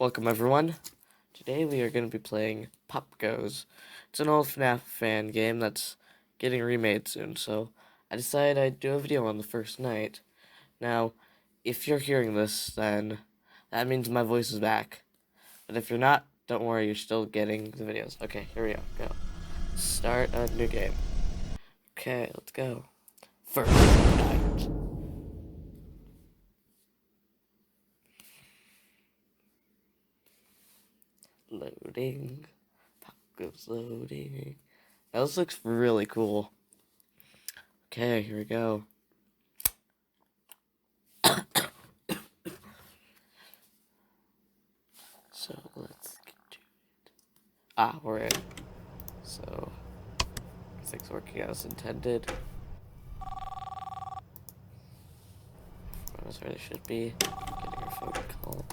Welcome everyone. Today we are going to be playing Popgoes. It's an old FNAF fan game that's getting remade soon, so I decided I'd do a video on the first night. Now, if you're hearing this, then that means my voice is back. But if you're not, don't worry, you're still getting the videos. Okay, here we go. Start a new game. Okay, let's go. First night. Loading. Popgoes loading. Now this looks really cool. Okay, here we go. So let's get to it. We're in. So everything's working as intended. That's where they should be. Getting a phone call.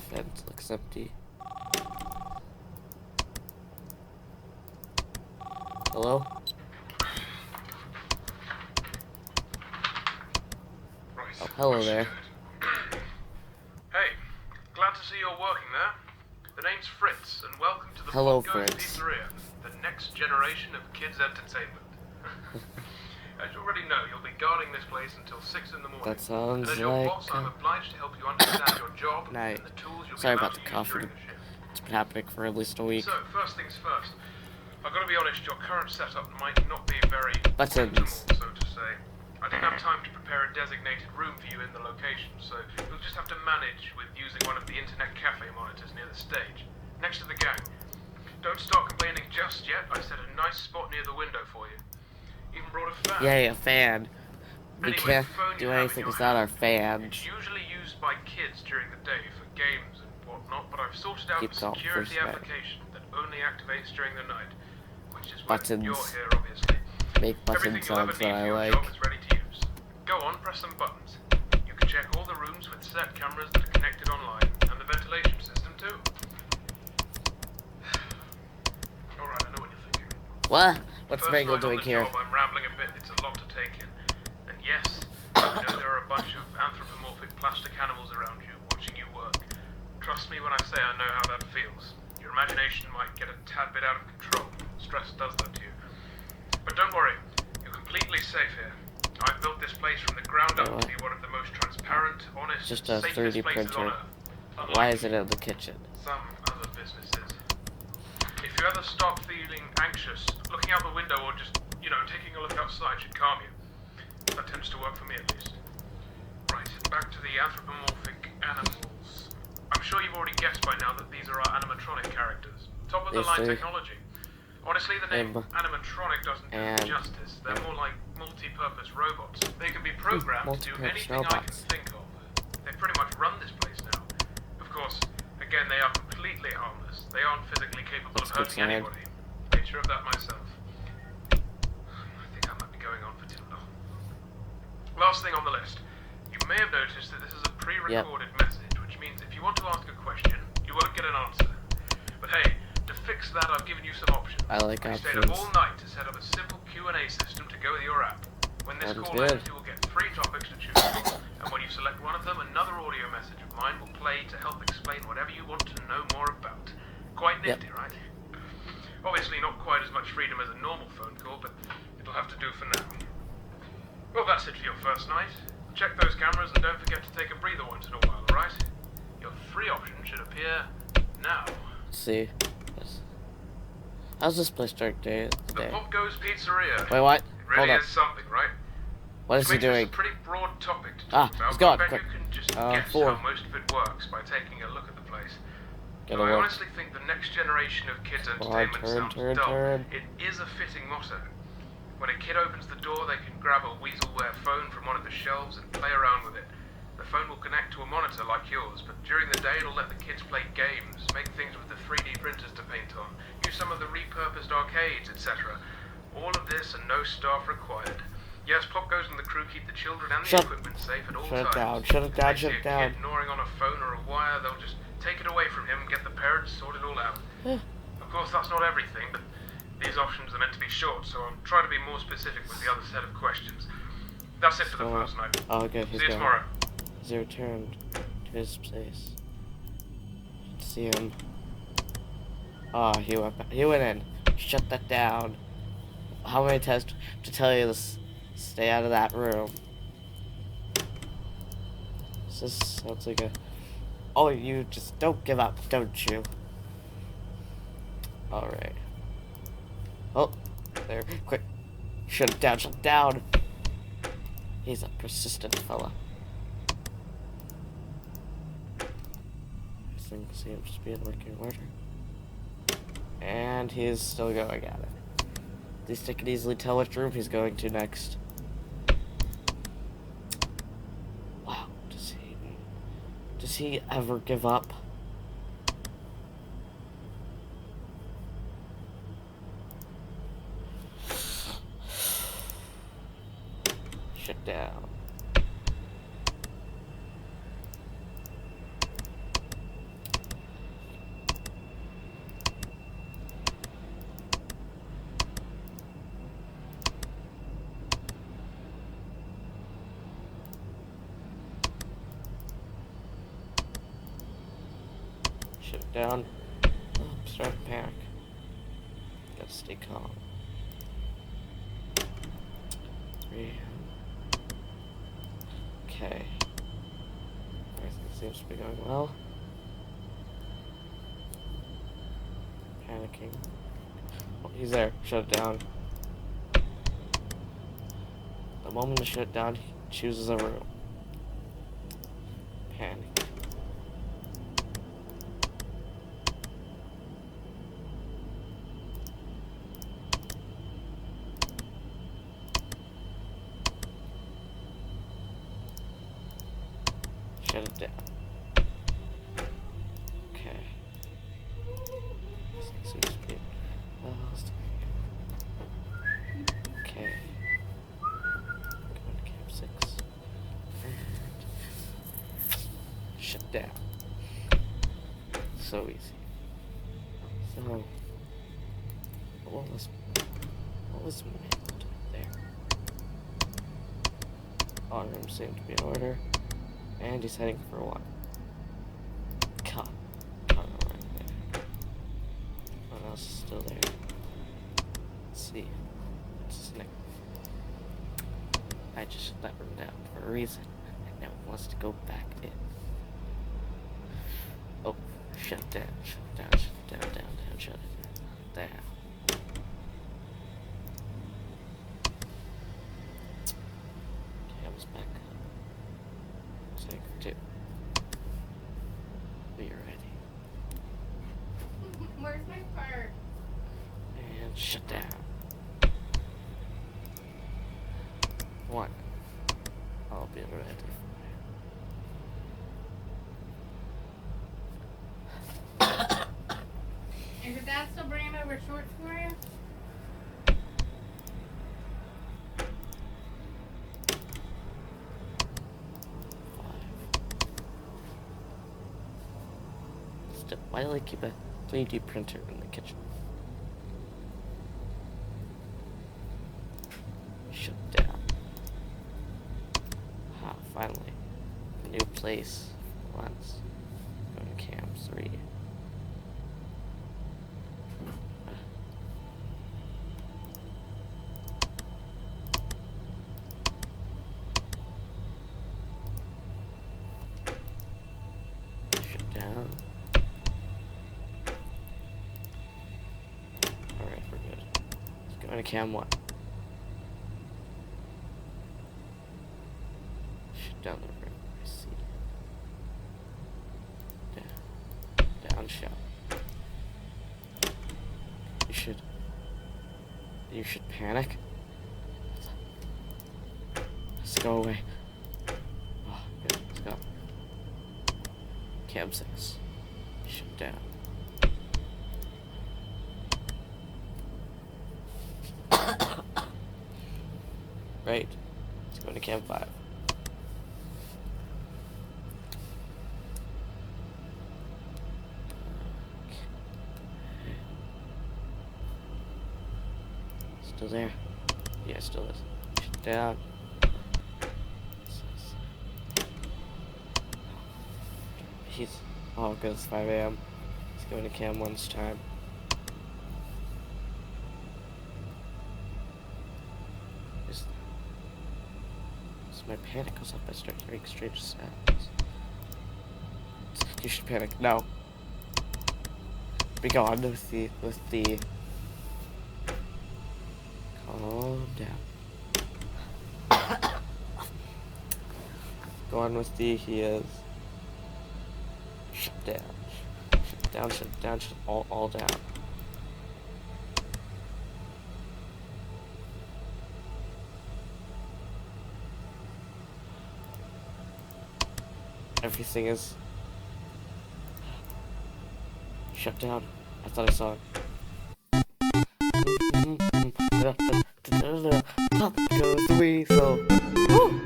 Fence looks empty. Hello? Right. Oh, hello there. Hey, glad to see you're working there. The name's Fritz, and welcome to the Hello, popgoes Fritz. Pizzeria, the next generation of kids' entertainment. As you already know, you'll be guarding this place until 6 in the morning. That sounds and as your like boss, I'm obliged to help you understand your job night. and the tools you'll Sorry be about allowed the to use coffee. during the shift. It's been happening for at least a week. So, first things first. I've got to be honest, your current setup might not be very Buttons. optimal, so to say. I didn't have time to prepare a designated room for you in the location, so you'll just have to manage with using one of the internet cafe monitors near the stage, next to the gang. Don't start complaining just yet. I set a nice spot near the window for you. Even brought a fan. Yay, a fan. We Anyway, can't the phone do you have in anything your without our hand, fans. It's usually used by kids during the day for games and whatnot, but I've sorted out Keep a going, security first night. application that only activates during the night, which is when Buttons. you're here, obviously. Make button Everything you'll ever sounds need that I for your like. job is ready to use. Go on, press some buttons. You can check all the rooms with set cameras that are connected online, and the ventilation system too. Alright, I know what you're thinking. What? What's First Mangle night on doing the here? job, I'm rambling a bit, it's a lot to take in. And yes, I know there are a bunch of anthropomorphic plastic animals around you, watching you work. Trust me when I say I know how that feels. Your imagination might get a tad bit out of control. Stress does that to you. But don't worry, you're completely safe here. I've built this place from the ground up to be one of the most transparent, honest, Just a safest 3D places on printer. Earth. Why is it in the kitchen? Some other businesses. If you ever start feeling anxious, looking out the window or just, taking a look outside should calm you. That tends to work for me at least. Right, back to the anthropomorphic animals. I'm sure you've already guessed by now that these are our animatronic characters. Top of the line technology. Honestly, the name animatronic doesn't do them justice. They're more like multi-purpose robots. They can be programmed to do anything I can think of. They pretty much run this place now. Of course, again, they are completely harmless. They aren't physically capable of hurting anybody. Picture of that myself. I think I might be going on for too long. Last thing on the list. You may have noticed that this is a pre-recorded message, which means if you want to ask a question, you won't get an answer. But hey, to fix that, I've given you some options. I like I stayed options. up all night to set up a simple Q&A system to go with your app. When this Sounds call good. ends, you will get 3 topics to choose from, and when you select one of them, another audio message of mine will play to help explain whatever you want to know more about. Quite nifty, right? Obviously not quite as much freedom as a normal phone call, but it'll have to do for now. Well, that's it for your first night. Check those cameras and don't forget to take a breather once in a while, alright? Your free option should appear now. Let's see. How's this place start day? The Popgoes Pizzeria. Wait, what? It really Hold is up. something, right? What is he Makes this doing? a pretty broad topic to talk about, he's but gone. I bet Quick. you can just 4. guess how most of it works by taking a look at the place. Gotta Though I work. honestly think the next generation of kids' Come on, entertainment sounds dull. It is a fitting motto. When a kid opens the door, they can grab a weaselware phone from one of the shelves and play around with it. The phone will connect to a monitor like yours, but during the day it'll let the kids play games, make things with the 3D printers to paint on, use some of the repurposed arcades, etc. All of this and no staff required. Yes, Popgoes and the crew keep the children and the equipment safe at all times. Shut it down, If they see a kid gnawing on a phone or a wire, they'll just take it away from him and get the parents sorted all out. Of course, that's not everything, but these options are meant to be short, so I'll try to be more specific with the other set of questions. That's it for the first night. Oh, okay, See you tomorrow. He's returned to his place. See him. Oh, he went in. Shut that down. How many times to tell you to stay out of that room? This sounds like a... Oh, you just don't give up, don't you? Alright. Oh, there. Quick. Shut it down, shut it down. He's a persistent fella. Everything seems to be in working order. And he's still going at it. At least I can easily tell which room he's going to next. Wow, does he ever give up? Shut down. Shut it down. Oh, I'm starting to panic. Gotta stay calm. 3. Okay. Everything seems to be going well. Panicking. Oh, he's there. Shut it down. The moment to shut it down, he chooses a room. Panic. Shut it down. Okay. Seems to be okay. Going to camp 6. And shut down. So easy. So what was meant there? All rooms seem to be in order. And he's heading for 1. Cut right there. What else is still there? Let's see. What's his name? I just shut that room down for a reason. And now he wants to go back in. Oh, shut it down, shut it down, shut it down, shut it down. Cam's back up. Take 2. Be ready. Where's my part? And shut down. 1. I'll be ready. Is your dad still bringing over shorts for you? Why do I keep a 3D printer in the kitchen? Shut down. Ah, finally. A new place. Once. Going to camp 3. Shut down. Alright, we're good. Let's go into cam 1. Shut down the room. I see. Down shot. You should panic. Let's go away. Oh, good. Let's go. Cam 6. Shut down. Right. Let's go to camp 5. Still there? Yeah, still is. Shut down. He's... Oh, good, it's 5 a.m. Going to cam once time. So my panic goes up, I start hearing strange sounds. You should panic. No. Be gone with the calm down. Go on with the he is. Shut down. Shut down, shut down, shut all down. Everything is shut down. I thought I saw it. Pop goes the weasel. Woo!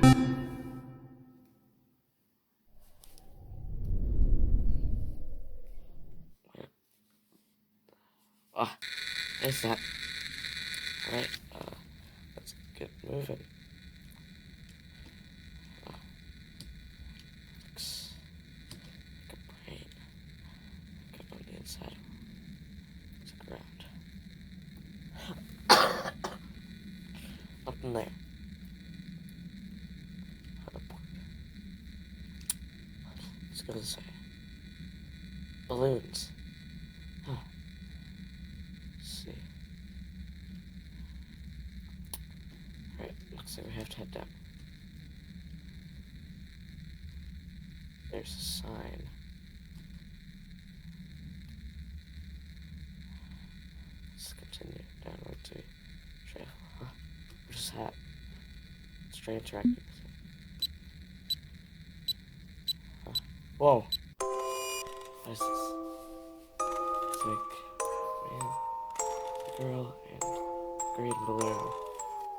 Ah, there's that. Alright, let's get moving. Looks like a brain. Got on the inside. It's ground. Nothing there. Let's go this way. Balloons. Huh. Let's see. Alright, looks like we have to head down. There's a sign. Let's continue downward to travel. Huh? What is that? Let's try interacting with it. Huh. Whoa! What is this? It's like man, girl, and green balloon.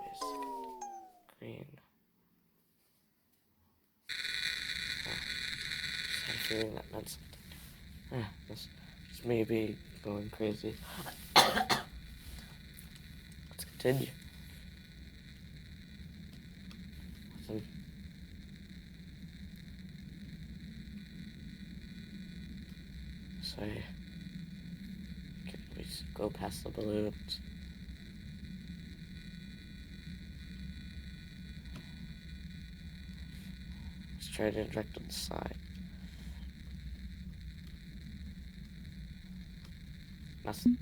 Wait a second. Green. Oh, just had a feeling that meant something. This is maybe going crazy. Let's continue. Nothing. So can we just go past the balloons? Let's try to interact on the side. Nothing.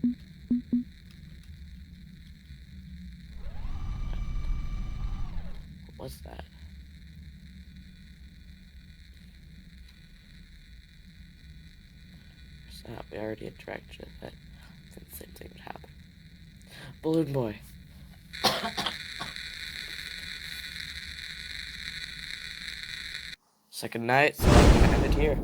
What was that? What's that? We already interacted with it. The same thing would happen. Balloon boy. Second night, so I'm gonna end it here.